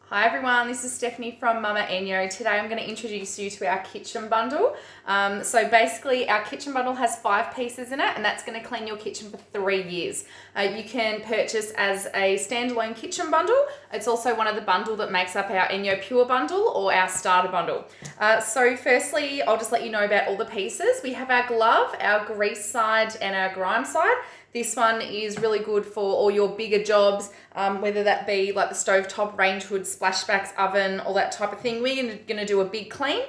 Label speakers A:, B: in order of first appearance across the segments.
A: Hi everyone, this is Stephanie from Mumma ENJO. Today I'm going to introduce you to our kitchen bundle. So basically our kitchen bundle has 5 pieces in it, and that's going to clean your kitchen for 3 years. You can purchase as a standalone kitchen bundle. It's also one of the bundle that makes up our ENJO Pure bundle or our starter bundle. So firstly, I'll just let you know about all the pieces. We have our glove, our grease side and our grime side. This one is really good for all your bigger jobs, whether that be like the stovetop, range hood, splashbacks, oven, all that type of thing. We're going to do a big clean,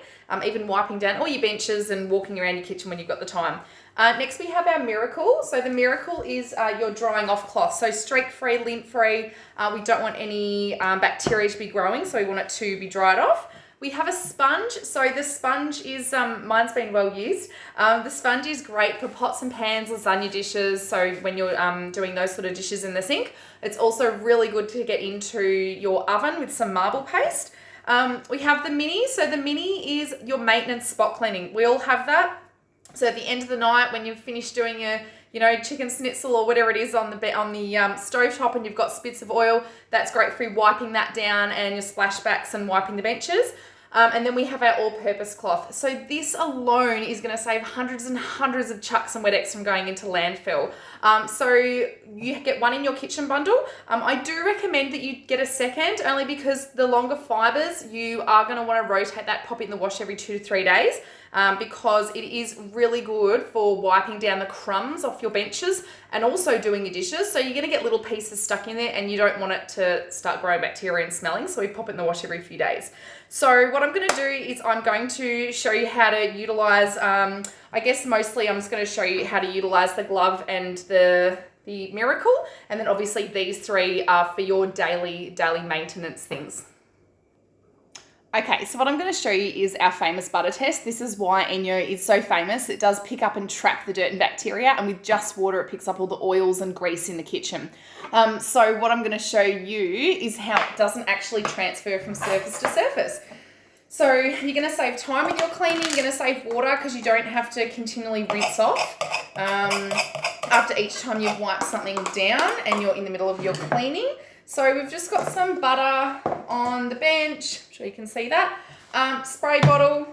A: even wiping down all your benches and walking around your kitchen when you've got the time. Next we have our Miracle. So the Miracle is your drying off cloth. So streak-free, lint-free. We don't want any bacteria to be growing, so we want it to be dried off. We have a sponge. So the sponge is, mine's been well used. The sponge is great for pots and pans, lasagna dishes. So when you're doing those sort of dishes in the sink. It's also really good to get into your oven with some marble paste. We have the mini. So the mini is your maintenance spot cleaning. We all have that. So at the end of the night, when you've finished doing your chicken schnitzel or whatever it is on the stovetop and you've got spits of oil, that's great for wiping that down and your splashbacks and wiping the benches. And then we have our all-purpose cloth. So this alone is going to save hundreds and hundreds of chucks and Wet-Ex from going into landfill. So you get one in your kitchen bundle. I do recommend that you get a second, only because the longer fibers, you are going to want to rotate that, pop it in the wash every 2 to 3 days. Because it is really good for wiping down the crumbs off your benches and also doing your dishes. So you're going to get little pieces stuck in there and you don't want it to start growing bacteria and smelling. So we pop it in the wash every few days. So what I'm going to do is I'm going to show you how to utilize, I guess mostly I'm just going to show you how to utilize the glove and the Miracle. And then obviously these 3 are for your daily maintenance things. Okay, so what I'm going to show you is our famous butter test. This is why ENJO is so famous. It does pick up and trap the dirt and bacteria, and with just water it picks up all the oils and grease in the kitchen. So what I'm going to show you is how it doesn't actually transfer from surface to surface. So you're going to save time with your cleaning, you're going to save water because you don't have to continually rinse off after each time you've wiped something down and you're in the middle of your cleaning. So we've just got some butter on the bench, I'm sure you can see that. Spray bottle.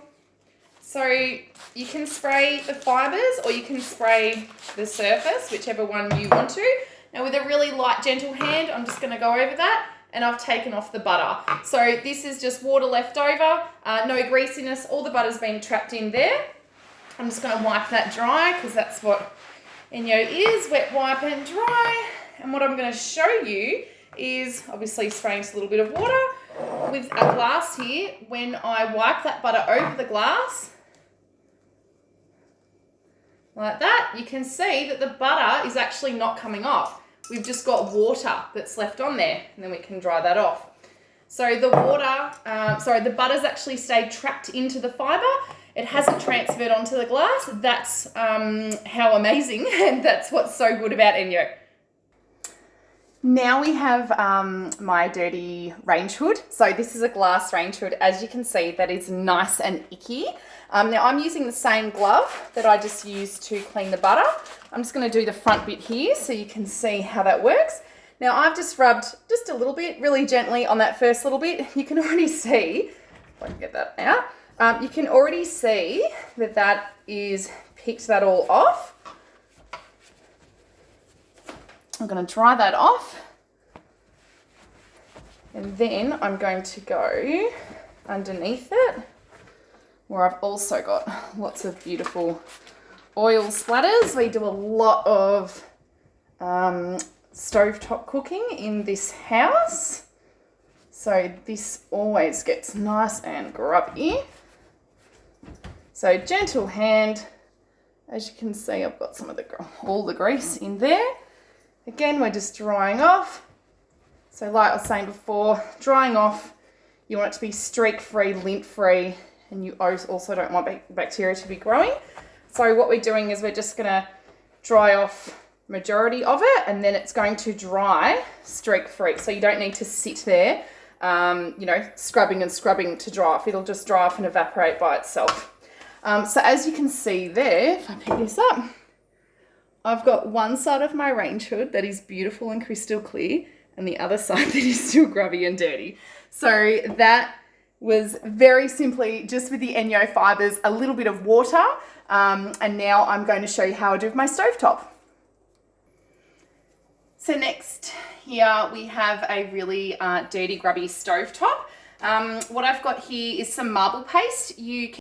A: So you can spray the fibers or you can spray the surface, whichever one you want to. Now with a really light, gentle hand, I'm just going to go over that and I've taken off the butter. So this is just water left over, no greasiness, all the butter's been trapped in there. I'm just going to wipe that dry because that's what ENJO is, wet, wipe and dry. And what I'm going to show you is obviously spraying just a little bit of water with a glass here. When I wipe that butter over the glass, like that, you can see that the butter is actually not coming off. We've just got water that's left on there, and then we can dry that off. So the the butter's actually stayed trapped into the fibre. It hasn't transferred onto the glass. That's how amazing, and that's what's so good about ENJO. Now we have my dirty range hood. So this is a glass range hood. As you can see, that is nice and icky. Now I'm using the same glove that I just used to clean the butter. I'm just going to do the front bit here so you can see how that works. Now I've just rubbed just a little bit, really gently on that first little bit. You can already see, if I can get that out, you can already see that that is picked that all off. I'm going to dry that off, and then I'm going to go underneath it where I've also got lots of beautiful oil splatters. We do a lot of stovetop cooking in this house, so this always gets nice and grubby. So gentle hand. As you can see, I've got some of all the grease in there. Again, we're just drying off. So like I was saying before, drying off, you want it to be streak-free, lint-free, and you also don't want bacteria to be growing. So what we're doing is we're just going to dry off majority of it, and then it's going to dry streak-free. So you don't need to sit there, scrubbing and scrubbing to dry off. It'll just dry off and evaporate by itself. So as you can see there, if I pick this up, I've got one side of my range hood that is beautiful and crystal clear, and the other side that is still grubby and dirty. So that was very simply just with the Enjo fibres, a little bit of water, and now I'm going to show you how I do with my stovetop. So next here we have a really dirty grubby stovetop. What I've got here is some marble paste. You